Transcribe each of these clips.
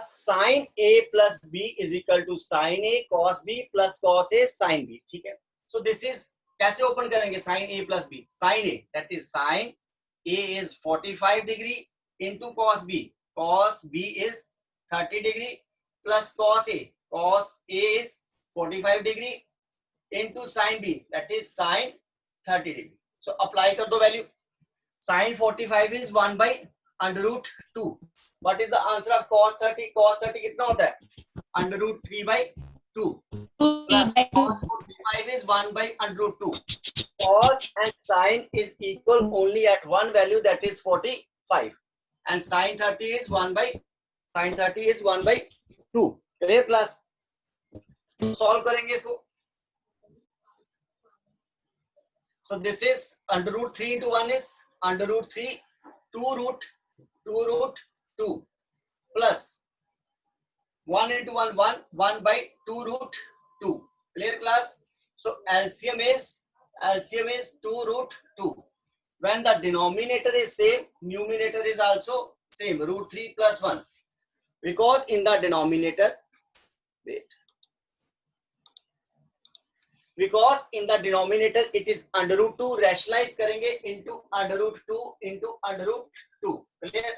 Sign A plus B is equal to sine A cos B plus cos A sine B. ठीक है. So this is कैसे open करेंगे sine A plus B. Sine A that is sine A is 45 degree into cos B is 30 degree plus cos A is 45 degree into sine B that is sine 30 degree. So apply कर दो value. Sine 45 is 1 by under root 2. What is the answer of cos 30? Cos 30 कितना होता है? Under root 3 by 2 plus cos 45 is 1 by under root 2. Cos and sin is equal only at one value, that is 45, and sin 30 is 1 by 2. Clear class? Solve करेंगे इसको. So this is under root 3 into 1 is under root 3 2 root 2 plus 1 into 1 by 2 root 2. Clear class? So LCM is 2 root 2. When the denominator is same, numerator is also same, root 3 plus 1. Because in the denominator, it is under root 2, rationalize करेंगे into under root 2 into under root 2. Clear?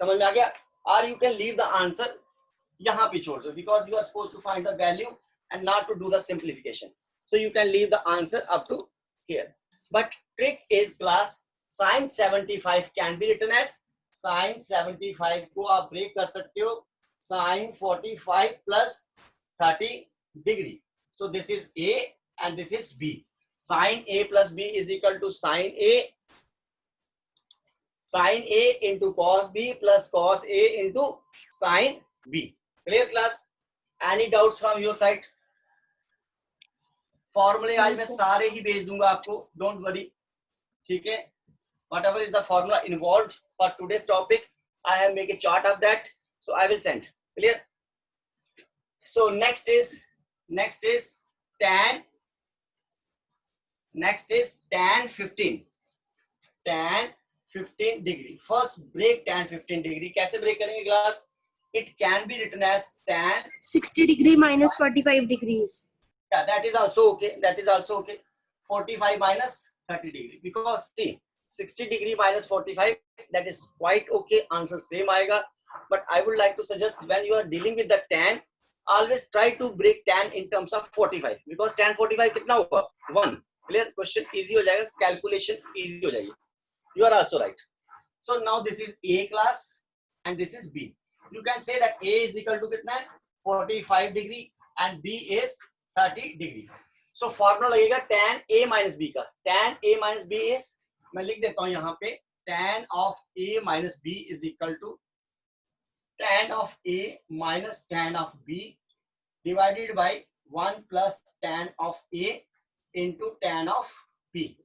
समझ में आ गया? Or you can leave the answer यहाँ पे छोड़ दो, because you are supposed to find the value and not to do the simplification. So you can leave the answer up to here. But trick is class, sin 75 can be written as sin 75 को आप break कर सकते हो sin 45 plus 30 degree. So this is A and this is B. Sin A plus B is equal to sin A into cos B plus cos A into sin B. Clear class? Any doubts from your side? फॉर्मूले आज मैं सारे ही भेज दूंगा आपको, don't worry. ठीक है. Whatever is the formula involved for today's topic, I have make a chart of that, so I will send. Clear? So next is tan 15. Tan 15 degree. First break tan 15 degree. कैसे break करेंगे class? It can be written as tan 60 degree minus 45 degrees. Yeah, that is also okay. 45 minus 30 degree. Because see, 60 degree minus 45, that is quite okay. Answer same आएगा. But I would like to suggest, when you are dealing with the tan, always try to break tan in terms of 45. Because tan 45 कितना होगा? 1. Clear? Question easy हो जाएगा. Calculation easy हो जाएगी. You are also right. So now this is A class and this is B. You can say that A is equal to कितना है? 45 degree and B is 30 degree. So formula लगेगा tan A minus B का. Tan A minus B is, मैं लिख देता हूँ यहाँ पे, tan of A minus B is equal to tan of A minus tan of B divided by 1 plus tan of A into tan of B.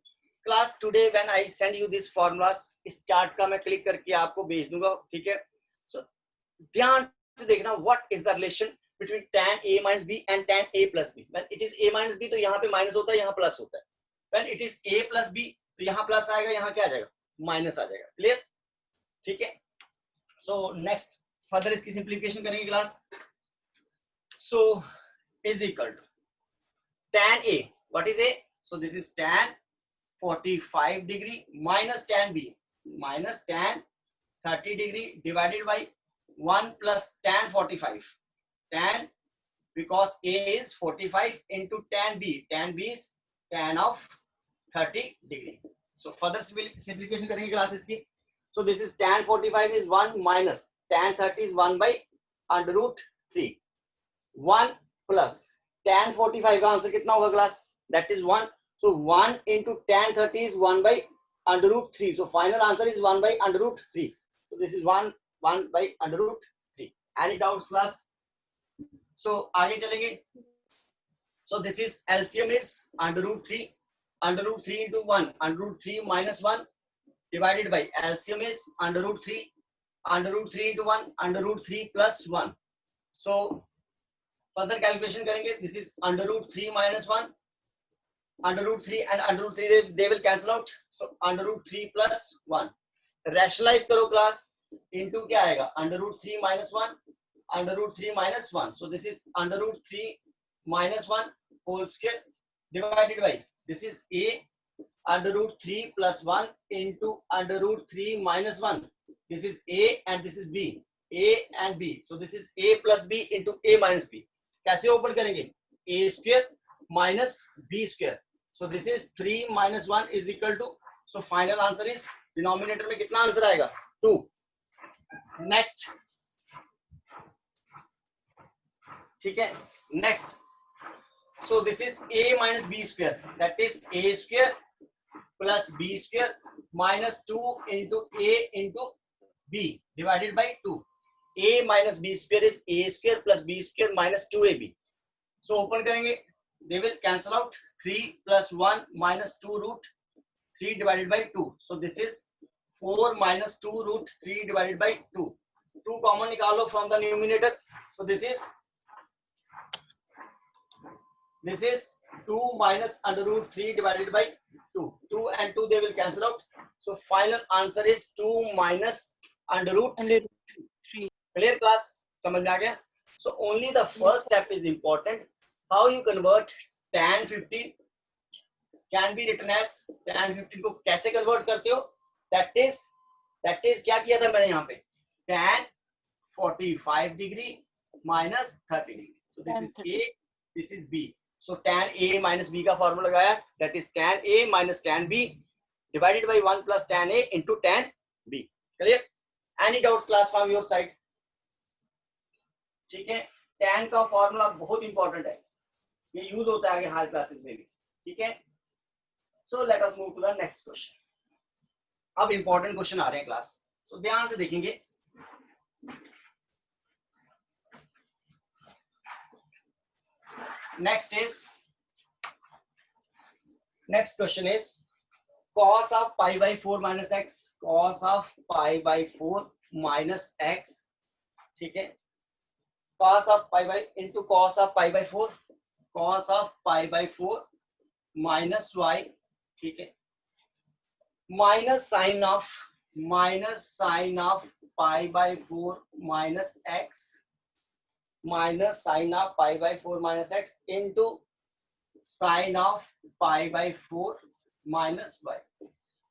Class, today when I send you these formulas, इस chart का मैं click करके आपको भेज दूंगा. ठीक है. So ध्यान से देखना, what is the relation between tan A minus B and tan A plus B. When it is A minus B तो यहाँ पे माइनस होता है, यहाँ प्लस होता है. When it is A plus B तो यहाँ प्लस आएगा, यहाँ क्या आ जाएगा? माइनस आ जाएगा. क्लियर? ठीक है. So next फर्दर इसकी सिंप्लीफिकेशन करेंगे class. So is equal to tan A. What is A? So this is tan 45 degree minus tan B minus tan 30 degree divided by 1 plus tan 45. Tan, because A is 45 into tan B. Tan B is tan of 30 degree. So further simplification करेंगे class इसकी. So this is tan 45 is 1 minus tan 30 is 1 by under root 3. 1 plus tan 45 का answer कितना होगा class? That is 1. So 1 into tan 30 is 1 by under root 3. So final answer is 1 by under root 3. So this is 1 by under root 3. Any doubts class? So आगे चलेंगे. So this is LCM is under root 3 into 1, under root 3 minus 1 divided by LCM is under root 3 into 1, under root 3 plus 1. So further calculation करेंगे. This is under root 3 minus 1, under root 3 and under root 3 they will cancel out. So under root 3 plus 1. Rationalize करो class. Into क्या आएगा under root 3 minus 1 under root 3 minus 1. So this is under root 3 minus 1 whole square divided by this is a under root 3 plus 1 into under root 3 minus 1. This is a and this is b. A and b. So this is a plus b into a minus b. कैसे open करेंगे? a square minus b square. So this is 3 minus 1 is equal to. So final answer is denominator में कितना answer आएगा? 2. Next. ठीक है? Next. So this is a minus b square. That is a square plus b square minus 2 into a into b divided by 2. a minus b square is a square plus b square minus 2ab. So open करेंगे, they will cancel out. 3 plus 1 minus 2 root 3 divided by 2. So this is 4 minus 2 root 3 divided by 2. 2 common निकालो from the numerator. So this is 2 minus under root 3 divided by 2. 2 and 2 they will cancel out. So final answer is 2 minus under root 3. Clear class? समझ में आ गया? So only the first step is important. How you convert tan 15 can be written as tan 15 को कैसे convert करते हो? That is क्या किया था मैंने यहाँ पे? Tan 45 degree minus 30 degree. So this is A, this is B. So tan A minus B का फॉर्मूला लगाया, that is tan A minus tan B divided by 1 plus tan A into tan B. Clear? Any doubts class from your side? ठीक है, tan का formula बहुत important है, ये use होता है आगे हायर क्लासेस में भी. ठीक है, so let us move to the next question. अब इंपॉर्टेंट क्वेश्चन आ रहे हैं क्लास, so ध्यान से देखेंगे. Next question is cos of pi by 4 minus x, cos of pi by 4 minus x. ठीक है, cos of pi by into cos of pi by 4, cos of pi by 4 minus y. ठीक है, minus sin of pi by 4 minus x, minus sin of pi by 4 minus x into sin of pi by 4 minus y.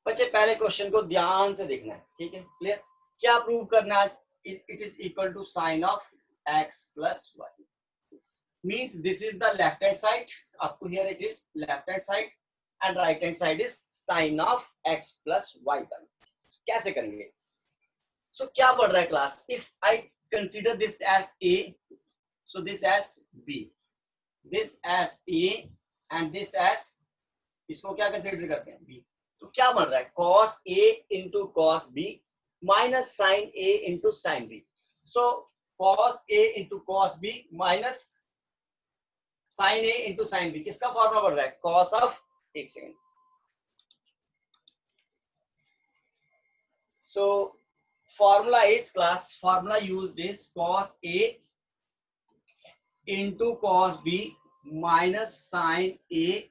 बच्चे पहले question को ध्यान से देखना है. ठीक है, क्लियर? क्या प्रूव करना है? It is equal to sin of x plus y. Means this is the left hand side, up to here it is left hand side and right hand side is sin of x plus y. कैसे करेंगे? So क्या पढ़ रहा है class? If I consider this as a, so this as b, this as a and this as, इसको क्या consider करते हैं? b. तो क्या बन रहा है? cos a into cos b minus sin a into sin b. So cos a into cos b minus sin a into sin b, किसका फॉर्मूला बन रहा है? cos of, एक second. So formula is class, formula used is cos a into cos b minus sin a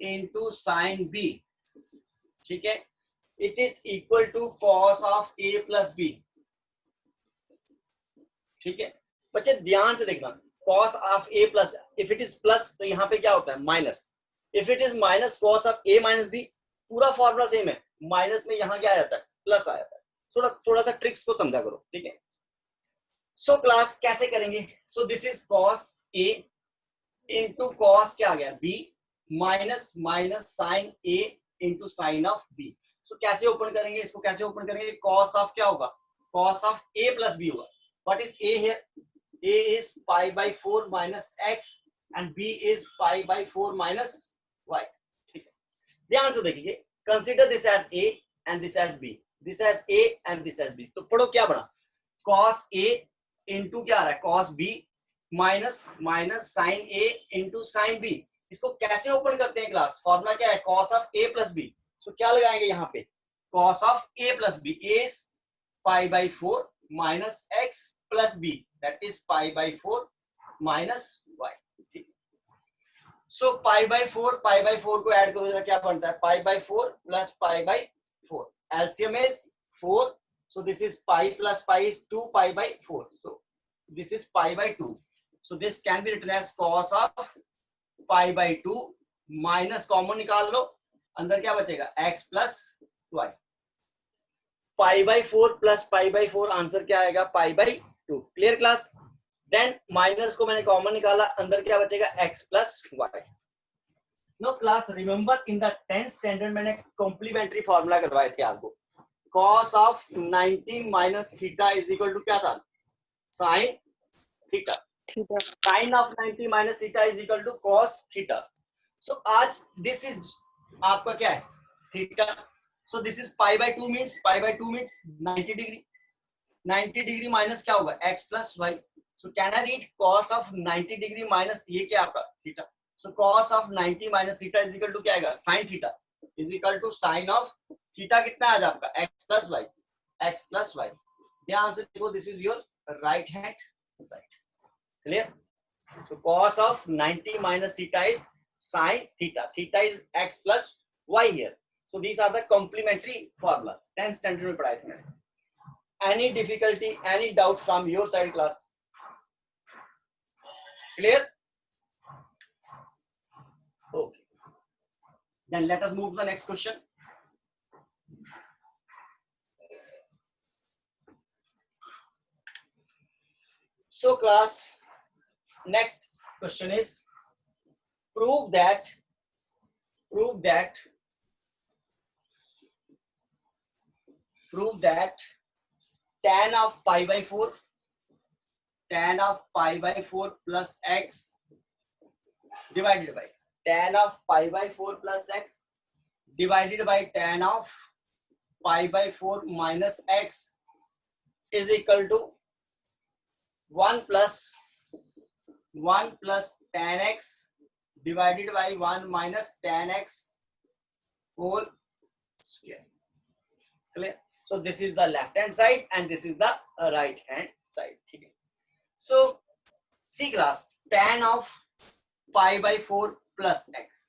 into sin b. ठीक है, it is equal to cos of a plus b. ठीक है बच्चे, ध्यान से देखना, cos of a plus, if it is plus तो यहाँ पे क्या होता है? Minus. if it is minus cos of a minus b, पूरा फॉर्मूला सेम है, माइनस में यहाँ क्या आ जाता है? प्लस आ जाता है. थोड़ा सा ट्रिक्स को समझा करो. ठीक है, सो क्लास कैसे करेंगे? सो this is cos a into cos क्या आ गया? b minus minus sin a into sin of b. सो कैसे ओपन करेंगे इसको? कैसे ओपन करेंगे? cos of क्या होगा? cos of a plus b होगा. What is a here? a is pi by 4 minus x and b is pi by 4 minus y. ठीक है, ध्यान से देखिए, consider this as a and this as b, this as a and this as b. तो पढ़ो क्या बना? cos a into क्या आ रहा है? cos b minus minus sin a into sin b. इसको कैसे ओपन करते हैं क्लास? फॉर्मूला क्या है? cos of a plus b. सो क्या लगाएंगे यहाँ पे? cos of a plus b is pi by 4 minus x plus b, that is pi by 4 minus y. So pi by 4 को ऐड करो, क्या बनता है? pi by 4 plus pi by 4. LCM is 4, So this is pi plus pi is 2 pi by 4. So this is pi by 2. So this can be written as cos of pi by 2 minus common निकाल लो, अंदर क्या बचेगा x plus y. pi by 4 plus pi by 4 answer क्या आएगा pi by 2. Clear class. Then minus को मैंने common निकाला, अंदर क्या बचेगा x plus y. No class remember in the 10th standard मैंने कॉम्प्लीमेंट्री फॉर्मूला करवाए थे आपको. cos of 90 minus theta is equal to क्या था sin theta. sin of 90 minus theta is equal to cos theta. So आज this is आपका क्या है theta. So this is pi by 2 means 90 degree. 90 degree minus क्या होगा x plus y. So can I read cos of 90 degree minus ये क्या आपका theta. So cos of 90 minus theta is equal to क्या आएगा sin theta is equal to sin of theta कितना आ जाएगा आपका x प्लस वाई. ध्यान से देखो this is your right hand side. Clear. So cos of 90 minus theta is sin theta. Theta is x plus y here. So these are the complementary formulas. 10th standard में पढ़ाए थे मैंने. Any difficulty, any doubt from your side class? Clear? Okay. Then let us move to the next question. So class, next question is prove that tan of pi by 4 plus x divided by tan of pi by 4 plus x divided by tan of pi by 4 minus x is equal to 1 plus tan x divided by 1 minus tan x whole square. Clear. So this is the left hand side and this is the right hand side. Okay. So see class, tan of pi by 4 plus x,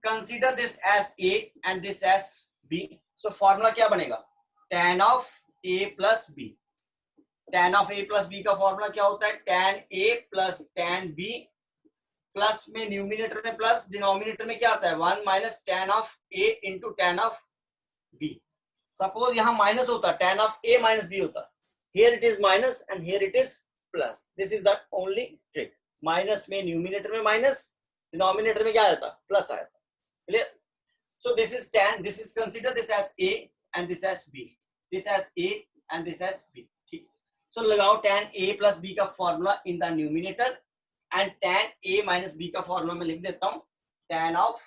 consider this as a and this as b. So formula क्या बनेगा tan of a plus b. tan of a plus b का formula क्या होता है tan a plus tan b. Plus में numerator में plus, denominator में क्या आता है 1 minus tan of a into tan of b. Suppose यहाँ माइनस होता tan of a minus b होता, here it is minus and here it is plus. this is the only trick. Minus में numerator में minus, denominator में क्या आता plus आया. Clear. so this is tan, this is consider this as a and this as b, this as a and this as b. So लगाओ tan a plus b का formula in the numerator and tan a minus b का formula मैं लिख देता हूँ. tan of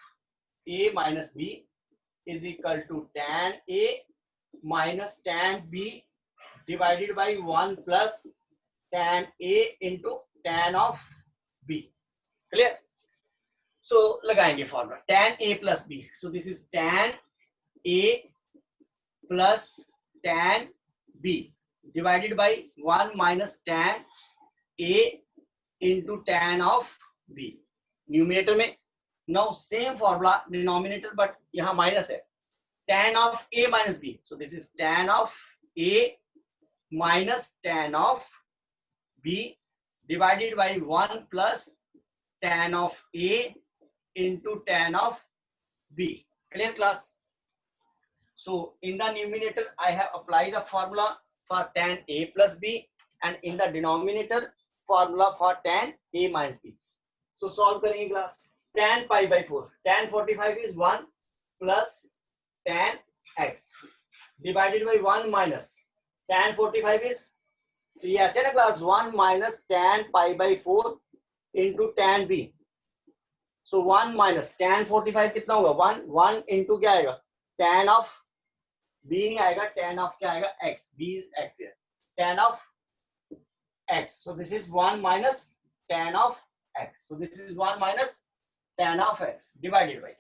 a minus b is equal to tan a minus tan b divided by 1 plus tan a into tan of b. Clear. So लगाएंगे formula tan a plus b. So this is tan a plus tan b divided by 1 minus tan a into tan of b. Numerator में now same formula denominator but यहाँ minus है tan of a minus b. so this is tan of a minus tan of b divided by 1 plus tan of a into tan of b. Clear class. So in the numerator I have applied the formula for tan a plus b and in the denominator formula for tan a minus b. So solve करेंगे class. tan pi by 4, tan 45 is 1 plus tan x divided by 1 minus tan 45 is ये ऐसे ना class 1 minus tan pi by 4 into tan b. So 1 minus tan 45 कितना होगा 1 into क्या आएगा tan of b नहीं आएगा, tan of क्या आएगा x, b is x here, tan of x. So this is 1 minus tan of x. So this is 1 minus tan of x divided by.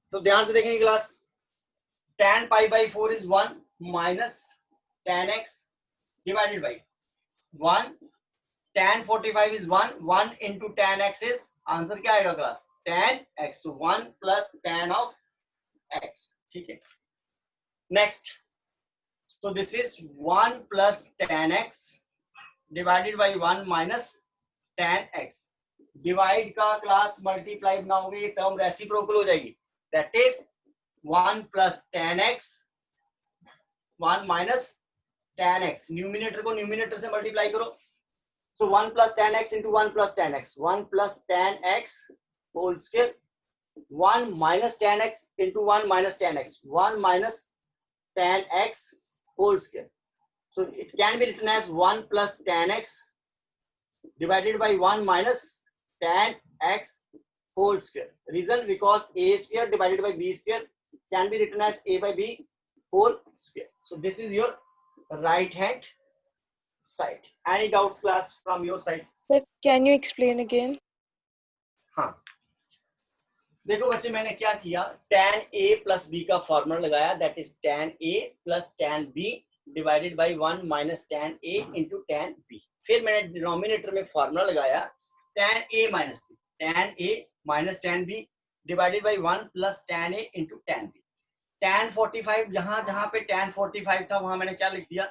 So ध्यान से देखेंगे class. tan pi by 4 is 1 minus tan x divided by 1. tan 45 is 1 into tan x is answer क्या आएगा class tan x. So 1 plus tan of x. ठीक है. Next, so this is 1 plus tan x divided by 1 minus tan x. Divide का class multiply बनाओगे ये term reciprocal हो जाएगी. That is 1 plus tan x 1 minus tan x. Numerator को numerator से multiply करो. So 1 plus tan x into 1 plus tan x. 1 plus tan x whole square. 1 minus tan x into 1 minus tan x. 1 minus tan x whole square. So it can be written as 1 plus tan x divided by 1 minus tan x whole square. Reason, because a square divided by b square can be written as a by b whole square. So this is your right hand side. Any doubts class from your side? Sir, can you explain again? हाँ, देखो बच्चे मैंने क्या किया, tan a plus b का formula लगाया, that is tan a plus tan b divided by 1 minus tan a into tan b. फिर मैंने डिनोमिनेटर में फॉर्मूला लगाया tan a minus b, tan a minus tan b divided by 1 plus tan a into tan b. tan 45 जहां पे tan 45 था वहां मैंने क्या लिख दिया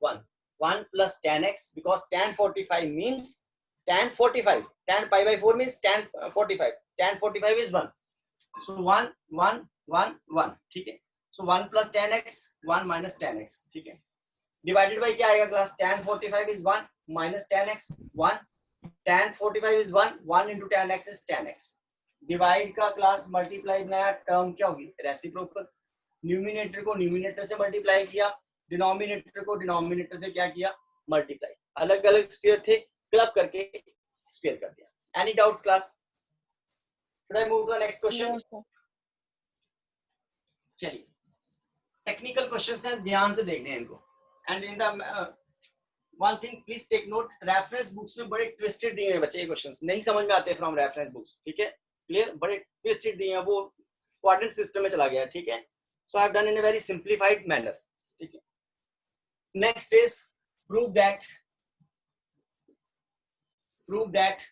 1 plus tan x, because tan 45 means tan 45, tan pi by 4 means tan 45, tan 45 is 1, so 1 1 1 1. ठीक है. So 1 plus tan x 1 minus tan x. ठीक है. डिवाइडेड बाय क्या आएगा class, tan 45 is 1 minus tan x 1, tan 45 is 1 1 into tan x is tan x. Divide का class multiply बनाया, term क्या होगी रेसिप्रोकल. न्यूमिनेटर को न्यूमिनेटर से मल्टीप्लाई किया, डिनोमिनेटर को डिनोमिनेटर से क्या किया मल्टीप्लाई. अलग अलग स्क्वायर थे, क्लब करके स्क्वायर कर दिया. Any doubts class? Should I move to the next question? No, sir. चलिए, टेक्निकल क्वेश्चंस हैं, ध्यान से देखने हैं इनको. And in the one thing please take note, reference books में बड़े ट्विस्टेड दिए हैं बच्चे, ये क्वेश्चंस नहीं समझ में आते फ्रॉम रेफरेंस बुक्स. ठीक है, क्लियर? बड़े ट्विस्टेड दिए हैं, वो कोऑर्डिनेट सिस्टम में चला गया. ठीक है, so I have done in a very simplified manner. ठीक है. Next is prove that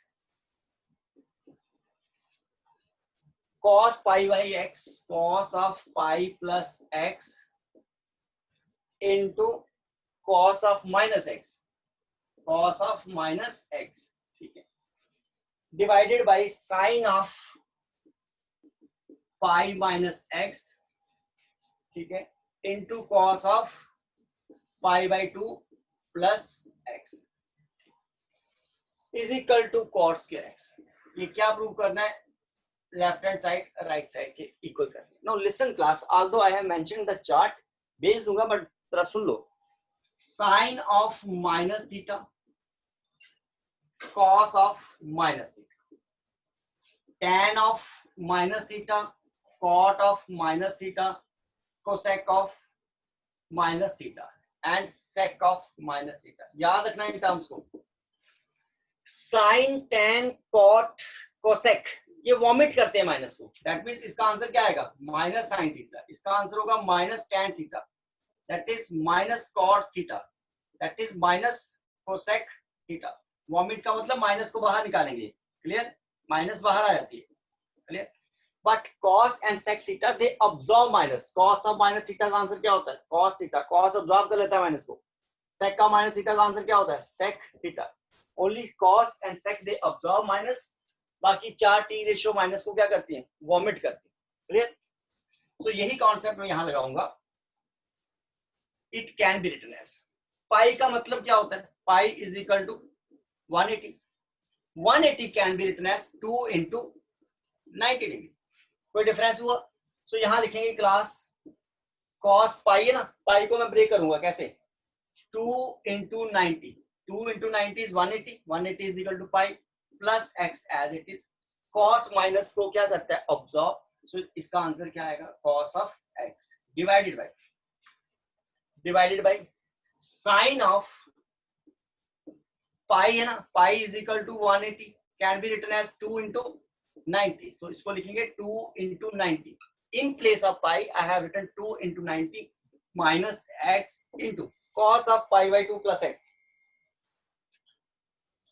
cos pi by x, cos of pi plus x into cos of minus x, cos of minus x. ठीक है, divided by sin of pi minus x. ठीक है, into cos of pi by 2 plus x is equal to cot square x. ये क्या prove करना है, left hand side right side के equal करना है. Now listen class, although I have mentioned the chart, भेज दूंगा बट जरा सुन लो. Sine of minus theta, cos of minus theta, tan of minus theta, cot of minus theta, cosec of minus theta and sec of minus theta. याद रखना इन terms को. Sine, tan, cot, cosec ये vomit करते हैं minus को. That means इसका answer क्या आएगा माइनस साइन थीटा. इसका आंसर होगा minus tan theta, that is minus cot theta, that is minus cosec theta. Vomit का मतलब माइनस को बाहर निकालेंगे. क्लियर? माइनस बाहर आ जाती है. Clear? But cos and sec theta they absorb minus. cos of minus theta का आंसर क्या होता है cos theta. cos absorb कर लेता है माइनस को. sec का minus theta का आंसर क्या होता है sec theta. only cos and sec they absorb minus. बाकी चार t रेशियो माइनस को क्या करती हैं वॉमिट करती हैं. क्लियर? सो यही कॉन्सेप्ट मैं यहां लगाऊंगा. It can be written as, pi का मतलब क्या होता है, pi is equal to 180. 180 can be written as 2 into 90 degree. कोई डिफरेंस हुआ? सो यहां लिखेंगे क्लास cos पाई है ना, पाई को मैं ब्रेक करूंगा कैसे 2 into 90. 2 into 90 is 180. 180 is equal to pi plus x as it is. cos minus को क्या करता है ऑब्जॉर्ब. सो इसका आंसर क्या आएगा cos of x divided by sine of pi है ना, pi is equal to 180 can be written as 2 into 90. So इसको लिखेंगे 2 into 90. In place of pi, I have written 2 into 90 minus x into cos of pi by 2 plus x.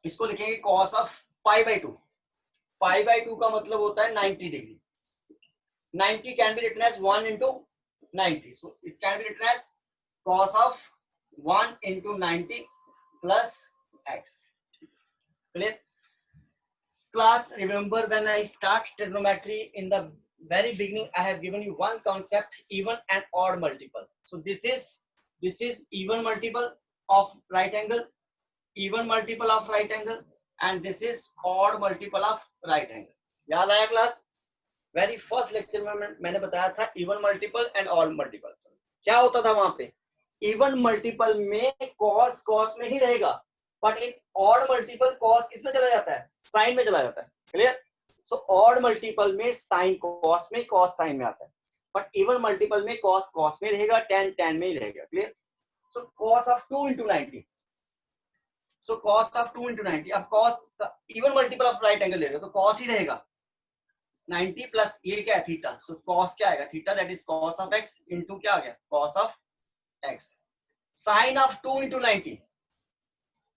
इसको लिखेंगे cos of pi by 2. pi by 2 का मतलब होता है 90 degree. 90 can be written as 1 into 90. So it can be written as cos of 1 into 90 plus x. Clear? Class, remember when I start trigonometry in the very beginning, I have given you one concept, even and odd multiple. So this is even multiple of right angle, even multiple of right angle, and this is odd multiple of right angle. याद आया class? Very first lecture में मैंने बताया था even multiple and odd multiple. क्या होता था वहां पे? इवन मल्टीपल में कॉस कॉस में ही रहेगा, but in odd multiple cos किस में चला जाता है? साइन में चला जाता है. क्लियर? सो ऑड मल्टीपल में साइन कॉस में, कॉस साइन में आता है, बट इवन मल्टीपल में कॉस कॉस में रहेगा, टेन टेन में ही रहेगा. Clear? So cos of 2 into 90. So cos of 2 into 90. अब cos even multiple of right angle ले रहे हो तो कॉस ही रहेगा. 90 प्लस ये क्या है? थीटा. सो कॉस क्या आएगा? Theta, that is cos of x into क्या आ गया? Cos of x. Sine of 2 into 90.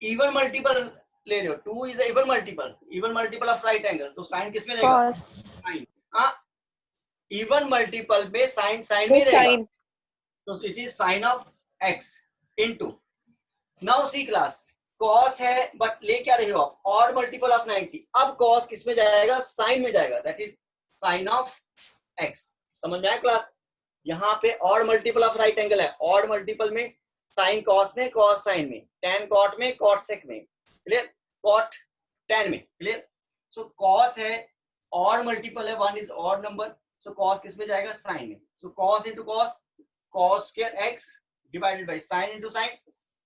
Even multiple ले रहे हो, 2 is even multiple of right angle, तो साइन किस में रहेगा? Cos. साइन. हाँ, इवन मल्टीपल में साइन साइन में रहेगा, Sin. तो it is sine of x into. Now see class, cos है बट ले क्या रहे हो आप? Odd multiple of 90. अब कॉस किस में जाएगा? साइन में जाएगा, that is sine of x. समझ में आया क्लास? यहाँ पे odd multiple of right angle है, ऑड मल्टीपल में साइन कॉस में, कॉस साइन में, टेन कॉट में, कॉट सेक में. क्लियर? कॉट टेन में. क्लियर? सो कॉस है, ऑड मल्टीपल है, one is odd number, so cos किस में जाएगा? साइन में. So cos into cos, cos square x divided by sine into sine,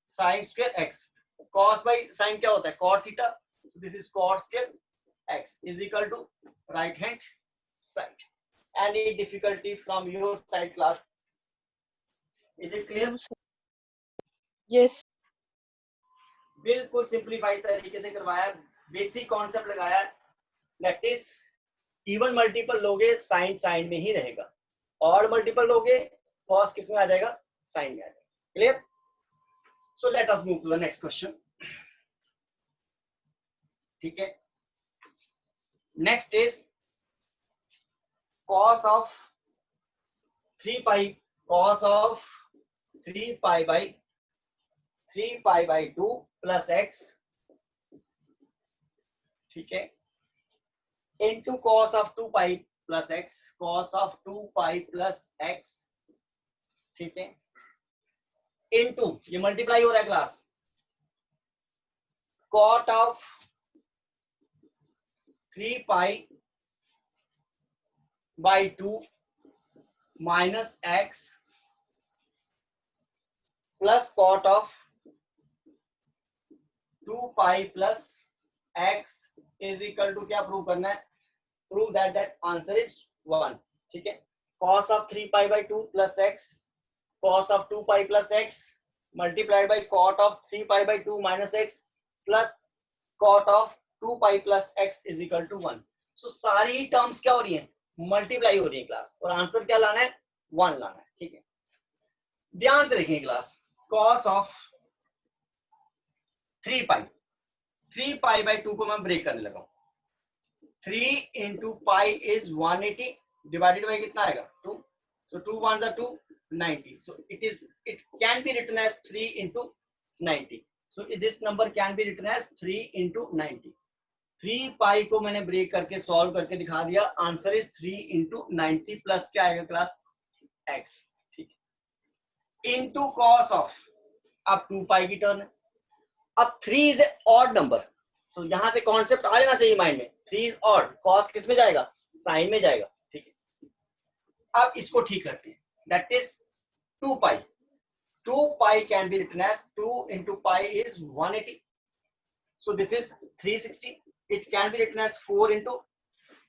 sine square x. Cos by sine क्या होता है? Cot theta. This is cot square x is equal to right hand side. Any difficulty from your side, class? Is it clear? No, sir. Yes. बिल्कुल simplified तरीके से करवाया, basic concept लगाया. That is even multiple लोगे sign sine में ही रहेगा, odd multiple लोगे cos किस में आ जाएगा? साइन में आ जाएगा. Clear? So let us move to the next question. ठीक है, next is cos of 3 pi, cos of 3 pi by 2 plus x, ठीक है, into cos of 2 pi plus x, cos of 2 pi plus x, ठीक है, into ये multiply हो रहा है class, cot of 3 pi by 2 minus x plus cot of 2 pi plus x is equal to क्या prove करना है? Prove that answer is 1. ठीक है, cos of 3 pi by 2 plus x, cos of 2 pi plus x multiplied by cot of 3 pi by 2 minus x plus cot of 2 pi plus x is equal to 1. so सारी terms क्या हो रही हैं? Multiply हो रही है class, और answer क्या लाना है? 1 लाना है. ठीक है, ध्यान से देखेंगे class. Cos of 3 pi by 2 को मैं ब्रेक करने लगा. 3 into pi is 180 divided by कितना आएगा? 2. So 2 1 2 90. So it can be written as 3 into 90. So this number can be written as 3 into 90. 3 pi को मैंने ब्रेक करके सॉल्व करके दिखा दिया. आंसर इज 3 इंटू 90 प्लस क्या आएगा क्लास? एक्स. ठीक है, इंटू कॉस ऑफ, अब 2 पाई की टर्न है. अब 3 इज ए ऑड नंबर, तो यहां से कॉन्सेप्ट आ जाना चाहिए माइंड में. 3 इज ऑड, कॉस किस में जाएगा? साइन में जाएगा. ठीक है, अब इसको ठीक करते हैं. That is 2 pi. 2 pi can be written as 2 into pi is 180. So this is 360. It can be written as 4 into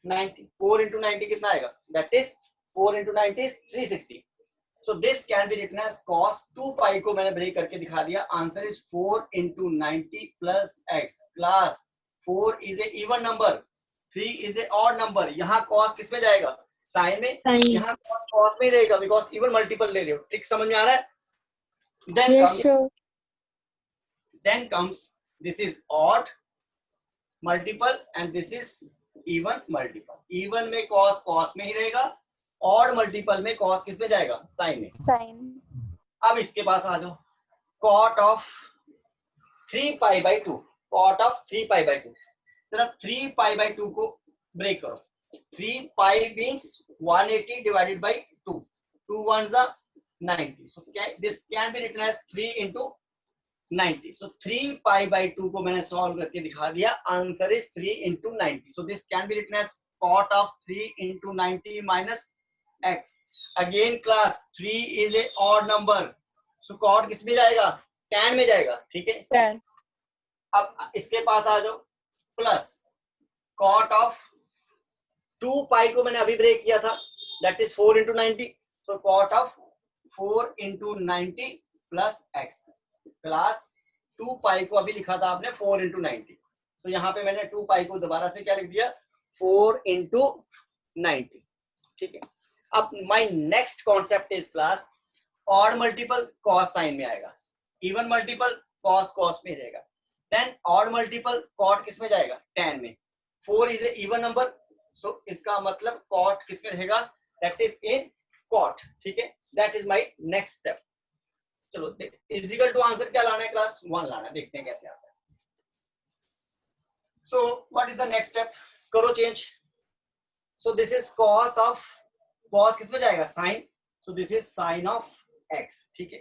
90. 4 into 90 कितना आएगा? That is 4 into 90 is 360. So this can be written as cos 2 pi को मैंने break करके दिखा दिया. Answer is 4 into 90 plus x. Class 4 is a even number, 3 is a odd number. यहाँ cos किस में जाएगा? साइन में. यहाँ cos में रहेगा because even multiple ले रहे हो. ट्रिक समझ में आ रहा है? Then Yes, comes, sir. then comes this is odd multiple and this is even multiple. Even में कॉस कॉस में ही रहेगा, ऑड मल्टीपल में कॉस किस में जाएगा, साइन में। Sine. अब इसके पास आ जाओ, cot of 3 pi by 2, cot of 3 pi by 2, सिर्फ 3 पाई बाई 2 को ब्रेक करो। 3 पाई means 180 divided by 2, 2 1s are 90, so this can be written as 3 into 90, so 3 pi by 2 को मैंने सॉल्व करके दिखा दिया, answer is 3 into 90, so this can be written as cot of 3 into 90 minus x. Again class 3 is a odd number, so cot किस में जाएगा, tan में जाएगा, ठीक है। Tan. अब इसके पास आ जाओ, प्लस cot of 2 pi को मैंने अभी ब्रेक किया था, that is 4 into 90, so cot of 4 into 90 plus x. Class 2 पाई को अभी लिखा था आपने 4 into 90, तो यहाँ पे मैंने 2 पाई को दोबारा से क्या लिख दिया, 4 into 90, ठीक है। अब my next concept is class, odd multiple cos sine में आएगा, इवन मल्टीपल कॉस कॉस में रहेगा, देन ऑड मल्टीपल कॉट किस में जाएगा, tan में। 4 इज ए इवन नंबर, सो इसका मतलब कॉट किस में रहेगा, दैट इज इन कॉट, ठीक है। That is my next step. चलो इजिकल टू आंसर क्या लाना है क्लास, 1 लाना है, देखते हैं कैसे आता है। So what is the next step, करो change. So this is cos of, cos किस में जाएगा, sine, so this is sine of x, ठीक है।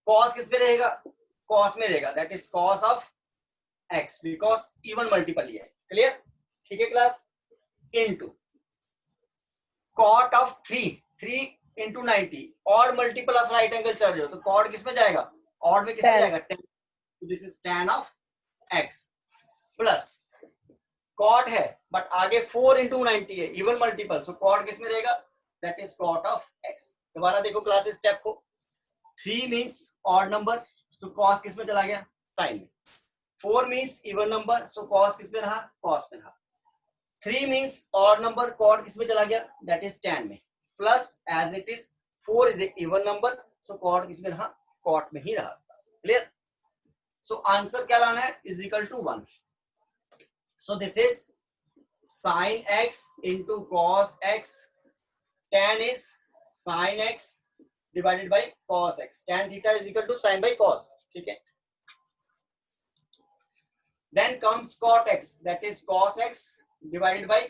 कॉस किस में रहेगा, कॉस में रहेगा, that is cos of x, because even multiple ही है, क्लियर, ठीक है class. Into cot of 3 into 90, और मल्टीपल ऑफ राइट एंगल चल रहे हो तो कॉट किस में जाएगा, ऑड में किस में जाएगा, tan, so this is tan of x, plus cot है बट आगे 4 into 90 है, इवन मल्टीपल, सो कॉट किस में रहेगा, that is cot of x। दोबारा देखो क्लास स्टेप को, 3 मींस ऑड नंबर, तो कॉस किस में चला गया, साइन में। 4 means even number, so cos किस में रहा, कॉस में रहा। 3 मींस ऑड नंबर, कॉट किस में चला गया, दैट इज tan में, plus as it is 4 is a even number, so cot किस में रहा, कॉट में ही रहा, क्लियर। सो आंसर क्या लाना है, is equal to 1, so this is sin x into cos x, tan is sin x divided by cos x, tan theta is equal to sin by cos, ठीक है। then comes cot x, that is cos x divided by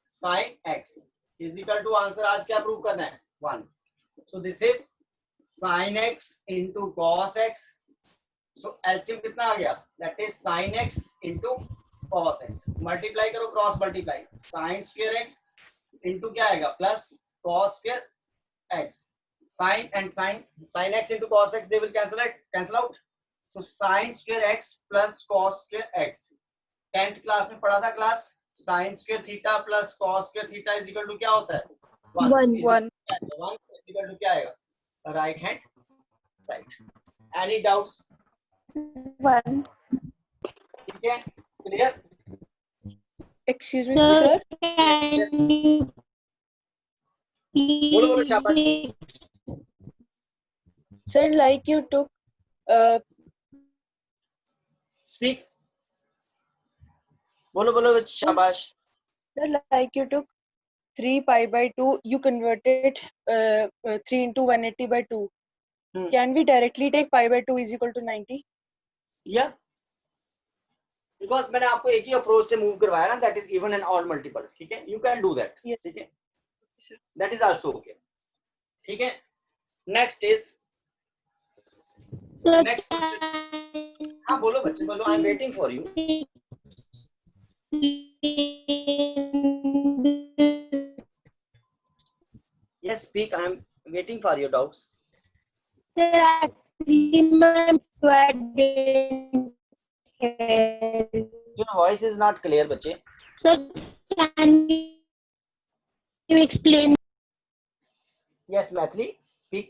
sin x is equal to answer आज क्या prove करना है, 1, so this is sin x into cos x, so LCM कितना आ गया, that is sin x into cos x, multiply करो, cross multiply, sin square x into क्या आएगा, plus cos square x, sin and sin x into cos x, they will cancel out, so sin square x plus cos square x, 10th class में पढ़ा था class, sin square theta plus cos square theta is equal to क्या होता है, 1 1. is equal to क्या आएगा, right hand side. Any doubts, 1. ठीक है, क्लियर। Excuse me, sir. बोलो बोलो शाबाश, Sir, like you took speak, बोलो बोलो शाबाश। sir, like you took 3 pi by 2, you converted 3 into 180 by 2. Can we directly take pi by 2 is equal to 90? या because मैंने आपको एक ही अप्रोच से मूव करवाया ना, that is even and odd multiple, ठीक है, you can do that, Yes. ठीक है, दैट इज आल्सो ओके, ठीक है। नेक्स्ट इज, नेक्स्ट, हाँ बोलो बच्चे बोलो, I am waiting for you. Yes, speak. I am waiting for your doubts. Your voice is not clear, बच्चे। Sir, can you explain? Yes, Maithili, speak.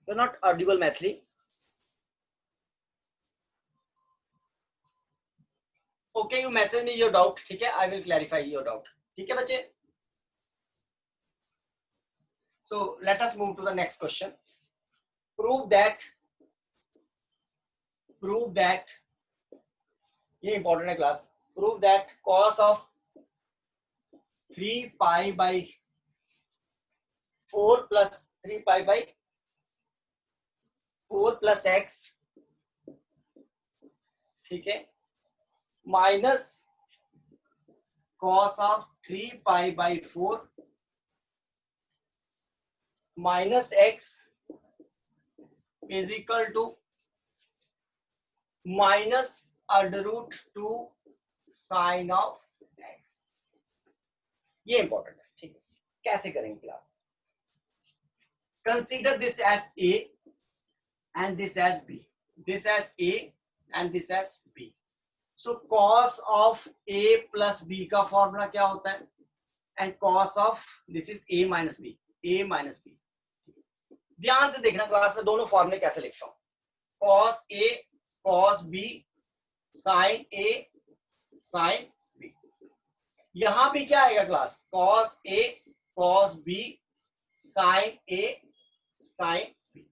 You're not audible, Maithili. Okay, you message me your doubt, ठीक है, I will clarify your doubt, ठीक है बच्चे। So let us move to the next question. Prove that ये important है class. Prove that cos of 3 pi by 4 plus 3 pi by 4 plus x, ठीक है, minus cos of 3 pi by 4 minus x is equal to minus under root 2 sin of x. ये important है. ठीक है, कैसे करेंगे class? Consider this as a and this as b, this as a and this as b. So cos of a plus b का formula क्या होता है? And cos of this is a minus b, a minus b. ध्यान से देखना class में दोनों फॉर्मूले कैसे लिखता हूं. cos a cos b sin a sin b. यहां भी क्या आएगा class? cos a cos b sin a sin b.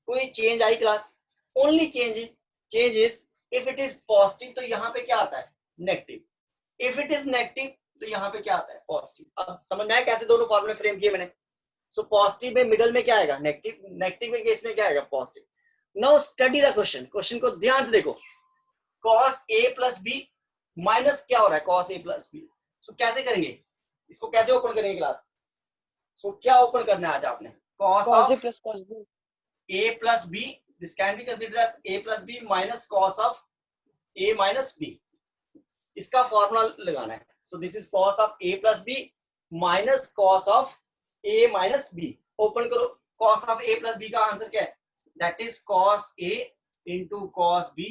कोई change I class? Only change is if it is positive तो यहाँ पे क्या आता है? Negative. If it is negative तो यहाँ पे क्या आता है? पॉजिटिव. अब समझ में आया कैसे दोनों फॉर्मूले फ्रेम किए मैंने? सो पॉजिटिव में मिडल में क्या आएगा? नेगेटिव. नेगेटिव के केस में क्या आएगा? Positive. Now study the question. Question को ध्यान से देखो. cos a plus B minus क्या हो रहा है? cos a plus b. So कैसे करेंगे इसको? कैसे ओपन करेंगे क्लास? सो क्या ओपन करना है आज आपने? cos cos a of plus cos b. a plus b, this can be considered as a plus b minus cos of a minus b. इसका फॉर्मूला लगाना है. so this is cos of a plus b minus cos of a minus b. Open करो. cos of a plus b का answer क्या है? that is cos a into cos b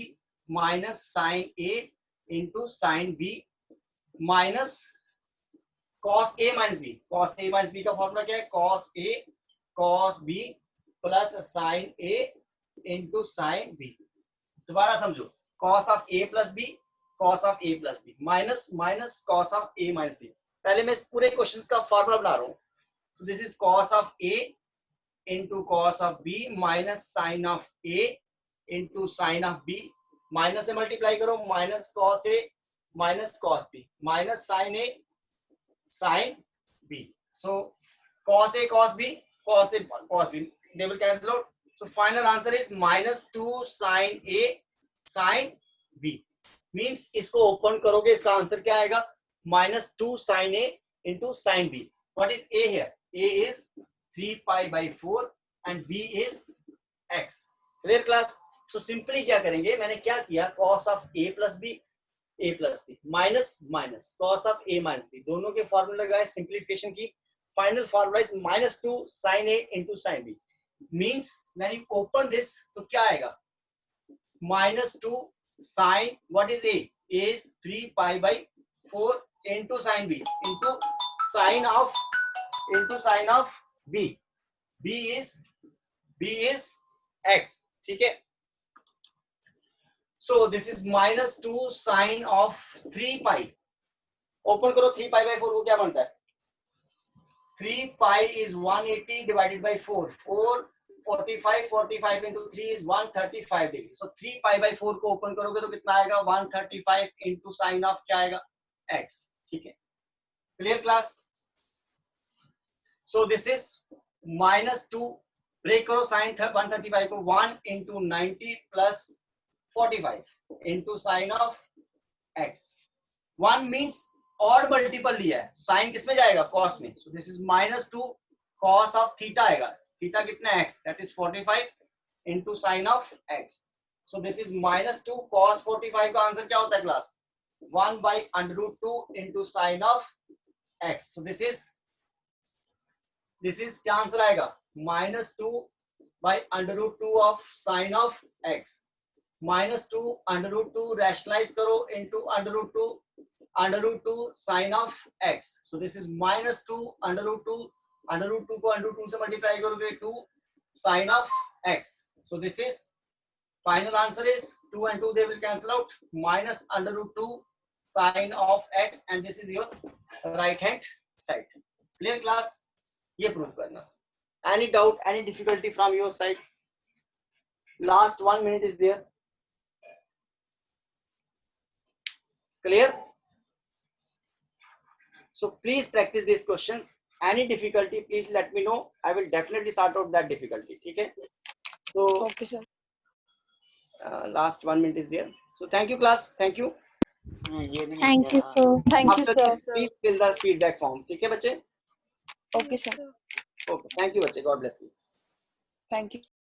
minus sin a into sin b minus cos a minus b. cos a minus b का formula क्या है? cos a cos b plus sine A into sine B. दोबारा समझो. Cos of A plus B cos of A plus B minus minus cos of A minus B. पहले मैं इस पूरे question का फॉर्मूला बना रहा हूं. तो this is cos of A into cos of B minus sine of A into sine of B. Minus से मल्टीप्लाई करो. Minus cos A minus cos B minus sine A sine B. So cos A cos B cos a cos b, they will cancel out. So final answer is minus 2 sin a sin b. Means इसको open करोगे इसका answer क्या आएगा? minus 2 sin a into sin b. What is a here? a is 3 pi by 4 and b is x. Clear class? So simply क्या करेंगे? मैंने क्या किया? cos of a plus b minus minus cos of a minus b. दोनों के formula लगाए. Simplification की. Final formula is minus 2 sin a into sin b. Means when you open this, तो क्या आएगा? minus 2 sin, what is a? A is 3 pi by 4 into sin b into sin of b. b is x. ठीक है? So this is minus 2 sin of 3 pi. Open करो. 3 pi by 4 को क्या बनता है? 3 pi is 180 divided by 4. 45 into 3 is 135 degree. So 3 pi by 4 को open करोगे तो कितना आएगा? 135 into sin of क्या आएगा? x. ठीक है? Clear class? So this is minus 2. Break करो. sin 135 को 1 into 90 plus 45 into sin of x. 1 means odd multiple लिया है. साइन किसमें जाएगा? कॉस में. सो this is minus 2 cos of theta आएगा. थीटा कितना है? x. That is 45 into sine of x. So this is minus 2 cos 45 का आंसर क्या होता है class? 1 by under root 2 into sin of x. So this is क्या answer आएगा? Minus 2 by under root 2 of sin of x. Minus 2 under root 2 rationalize करो into under root 2 sin of x. So this is minus 2 under root 2 को under root 2 से multiply करोगे 2 sin of x. So this is final answer is 2 and 2 they will cancel out. Minus under root 2 sin of x and this is your right hand side. Clear class? ये prove करना. Any doubt, any difficulty from your side? Last 1 minute is there. Clear? So please practice these questions. Any difficulty, please let me know. I will definitely sort out that difficulty. ठीक है? So Okay, sir. last 1 minute is there. So thank you class. Thank you. Thank you, sir. Thank you, After sir. this, please fill the feedback form. ठीक है बच्चे? Okay, sir. Okay. Thank you बच्चे. God bless you. Thank you.